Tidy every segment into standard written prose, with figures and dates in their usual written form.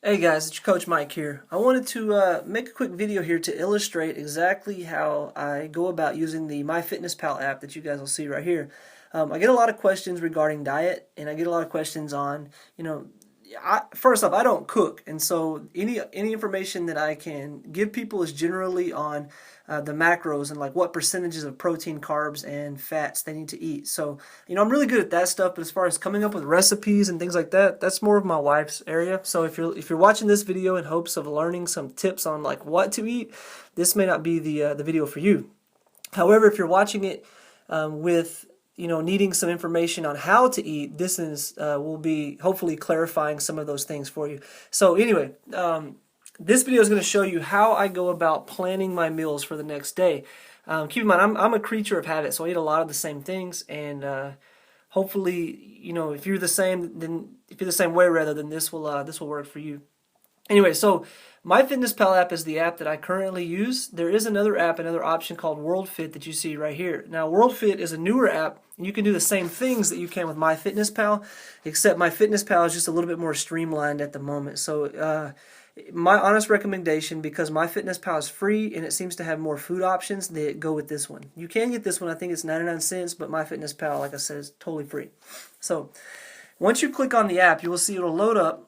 Hey guys, it's your Coach Mike here. I wanted to make a quick video here to illustrate exactly how I go about using the myfitnesspal app that you guys will see right here. I get a lot of questions regarding diet, and I get a lot of questions on, first off, I don't cook, and so any information that I can give people is generally on the macros and like what percentages of protein, carbs, and fats they need to eat. So, I'm really good at that stuff, but as far as coming up with recipes and things like that, that's more of my wife's area. So if you're watching this video in hopes of learning some tips on like what to eat, this may not be the video for you. However, if you're watching it with needing some information on how to eat, this is will be hopefully clarifying some of those things for you. So anyway, this video is going to show you how I go about planning my meals for the next day. Keep in mind, I'm a creature of habit, so I eat a lot of the same things, and hopefully, if you're the same way rather, then this will work for you. Anyway, so myfitnesspal app is the app that I currently use. There is another option called WorldFit that you see right here. Now, WorldFit is a newer app, and you can do the same things that you can with myfitnesspal, except myfitnesspal is just a little bit more streamlined at the moment. So, my honest recommendation, because myfitnesspal is free and it seems to have more food options, that go with this one. You can get this one, I think it's 99 cents, but myfitnesspal, like I said, is totally free. So, once you click on the app, you will see it'll load up.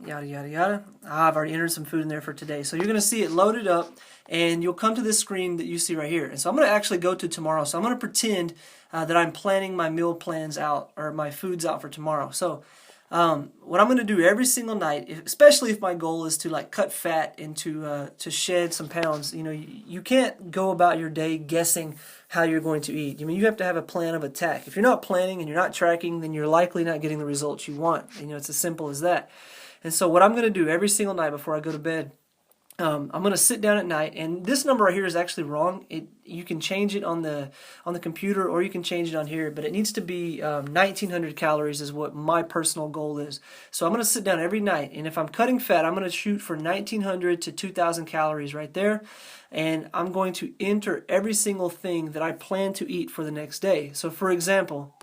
Yada, yada, yada. I've already entered some food in there for today. So you're going to see it loaded up, and you'll come to this screen that you see right here. And so I'm going to actually go to tomorrow. So I'm going to pretend that I'm planning my meal plans out, or my foods out for tomorrow. So what I'm going to do every single night, especially if my goal is to like cut fat and to shed some pounds, you can't go about your day guessing how you're going to eat. You have to have a plan of attack. If you're not planning and you're not tracking, then you're likely not getting the results you want. It's as simple as that. And so what I'm going to do every single night before I go to bed, I'm going to sit down at night, and this number right here is actually wrong. You can change it on the computer, or you can change it on here, but it needs to be 1,900 calories is what my personal goal is. So I'm going to sit down every night, and if I'm cutting fat, I'm going to shoot for 1,900 to 2,000 calories right there, and I'm going to enter every single thing that I plan to eat for the next day. So for example,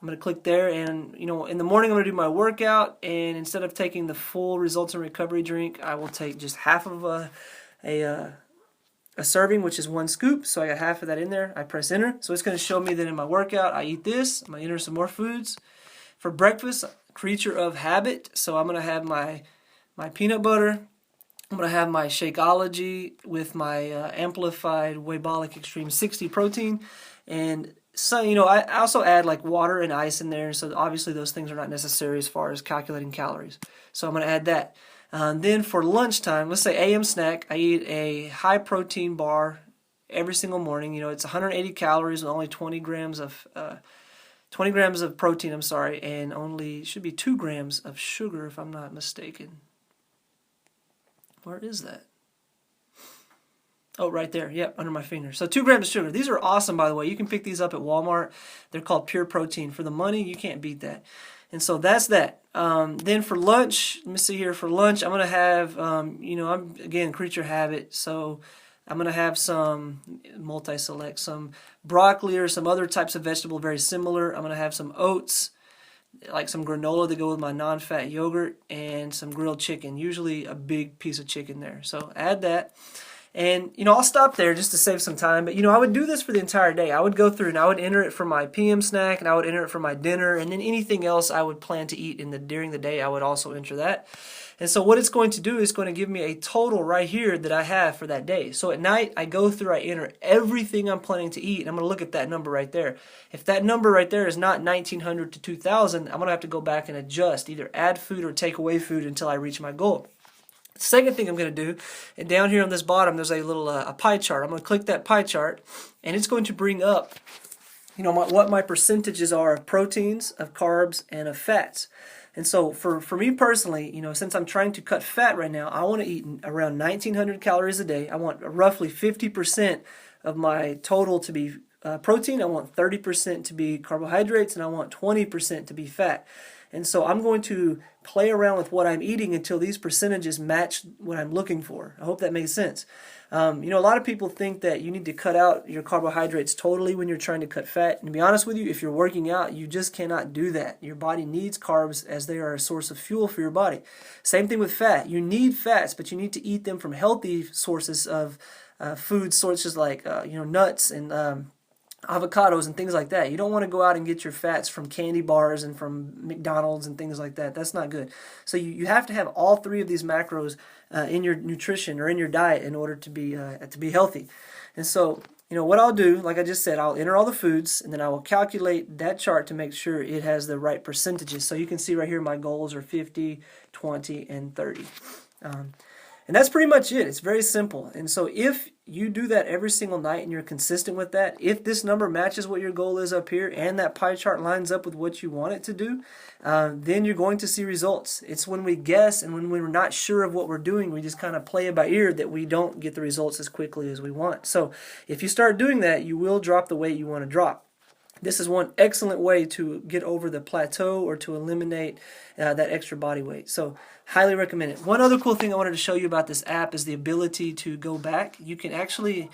I'm going to click there, and in the morning I'm going to do my workout, and instead of taking the full results and recovery drink, I will take just half of a serving, which is 1 scoop. So I got half of that in there. I press enter. So it's going to show me that in my workout I eat this. I'm going to enter some more foods. For breakfast, creature of habit. So I'm going to have my peanut butter. I'm going to have my Shakeology with my amplified Waybolic Extreme 60 protein, and so, I also add like water and ice in there, so obviously those things are not necessary as far as calculating calories. So I'm going to add that. Then for lunchtime, let's say AM snack, I eat a high protein bar every single morning. It's 180 calories with only 20 grams of protein, and only should be 2 grams of sugar if I'm not mistaken. Where is that? Oh, right there. Yep, under my finger. So 2 grams of sugar. These are awesome, by the way. You can pick these up at Walmart. They're called Pure Protein. For the money, you can't beat that. And so that's that. Then for lunch, let me see here. For lunch, I'm going to have, I'm, again, creature habit. So I'm going to have some multi-select, some broccoli or some other types of vegetable very similar. I'm going to have some oats, like some granola to go with my non-fat yogurt, and some grilled chicken, usually a big piece of chicken there. So add that. And, I'll stop there just to save some time. But, I would do this for the entire day. I would go through and I would enter it for my PM snack, and I would enter it for my dinner, and then anything else I would plan to eat during the day, I would also enter that. And so what it's going to do is going to give me a total right here that I have for that day. So at night, I go through, I enter everything I'm planning to eat, and I'm going to look at that number right there. If that number right there is not 1,900 to 2,000, I'm going to have to go back and adjust, either add food or take away food until I reach my goal. Second thing I'm going to do, and down here on this bottom, there's a little a pie chart. I'm going to click that pie chart, and it's going to bring up, what my percentages are of proteins, of carbs, and of fats. And so for me personally, since I'm trying to cut fat right now, I want to eat around 1,900 calories a day. I want roughly 50% of my total to be protein. I want 30% to be carbohydrates, and I want 20% to be fat. And so I'm going to play around with what I'm eating until these percentages match what I'm looking for. I hope that makes sense. A lot of people think that you need to cut out your carbohydrates totally when you're trying to cut fat. And to be honest with you, if you're working out, you just cannot do that. Your body needs carbs as they are a source of fuel for your body. Same thing with fat. You need fats, but you need to eat them from healthy sources of food sources like nuts and avocados and things like that. You don't want to go out and get your fats from candy bars and from McDonald's and things like that. That's not good. So you have to have all three of these macros in your nutrition or in your diet in order to be healthy. And so, what I'll do, like I just said, I'll enter all the foods and then I will calculate that chart to make sure it has the right percentages. So you can see right here my goals are 50, 20, and 30. And that's pretty much it. It's very simple. And so if you do that every single night and you're consistent with that, if this number matches what your goal is up here and that pie chart lines up with what you want it to do, then you're going to see results. It's when we guess and when we're not sure of what we're doing, we just kind of play it by ear that we don't get the results as quickly as we want. So if you start doing that, you will drop the weight you want to drop. This is one excellent way to get over the plateau or to eliminate that extra body weight. So highly recommend it. One other cool thing I wanted to show you about this app is the ability to go back. You can actually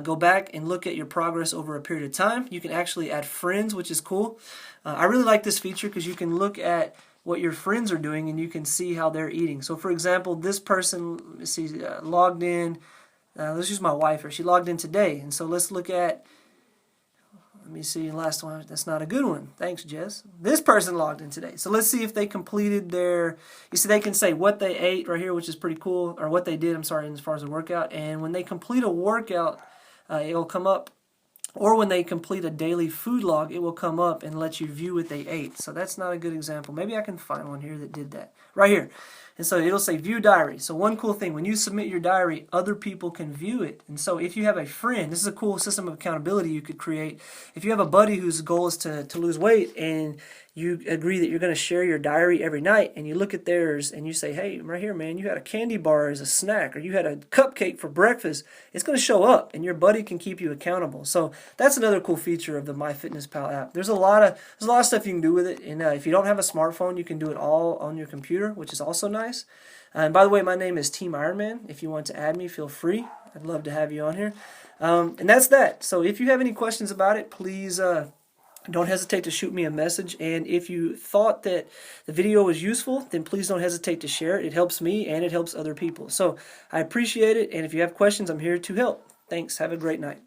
go back and look at your progress over a period of time. You can actually add friends, which is cool. I really like this feature because you can look at what your friends are doing and you can see how they're eating. So for example, this person, let's see, logged in. Let's use my wife here. She logged in today. And so let's look at, let me see, last one. That's not a good one. Thanks, Jess. This person logged in today. So let's see if they completed their, you see, they can say what they ate right here, which is pretty cool, or what they did, I'm sorry, as far as a workout. And when they complete a workout, it'll come up, or when they complete a daily food log, it will come up and let you view what they ate. So that's not a good example. Maybe I can find one here that did that. Right here. And so it'll say view diary. So one cool thing, when you submit your diary, other people can view it. And so if you have a friend, this is a cool system of accountability you could create. If you have a buddy whose goal is to lose weight and you agree that you're going to share your diary every night and you look at theirs and you say, hey, right here, man, you had a candy bar as a snack or you had a cupcake for breakfast, it's going to show up and your buddy can keep you accountable. So that's another cool feature of the MyFitnessPal app. There's a lot of stuff you can do with it. And if you don't have a smartphone, you can do it all on your computer, which is also nice. And by the way, my name is Team Ironman. If you want to add me, feel free. I'd love to have you on here. And that's that. So if you have any questions about it, please don't hesitate to shoot me a message. And if you thought that the video was useful, then please don't hesitate to share it. It helps me and it helps other people. So I appreciate it. And if you have questions, I'm here to help. Thanks. Have a great night.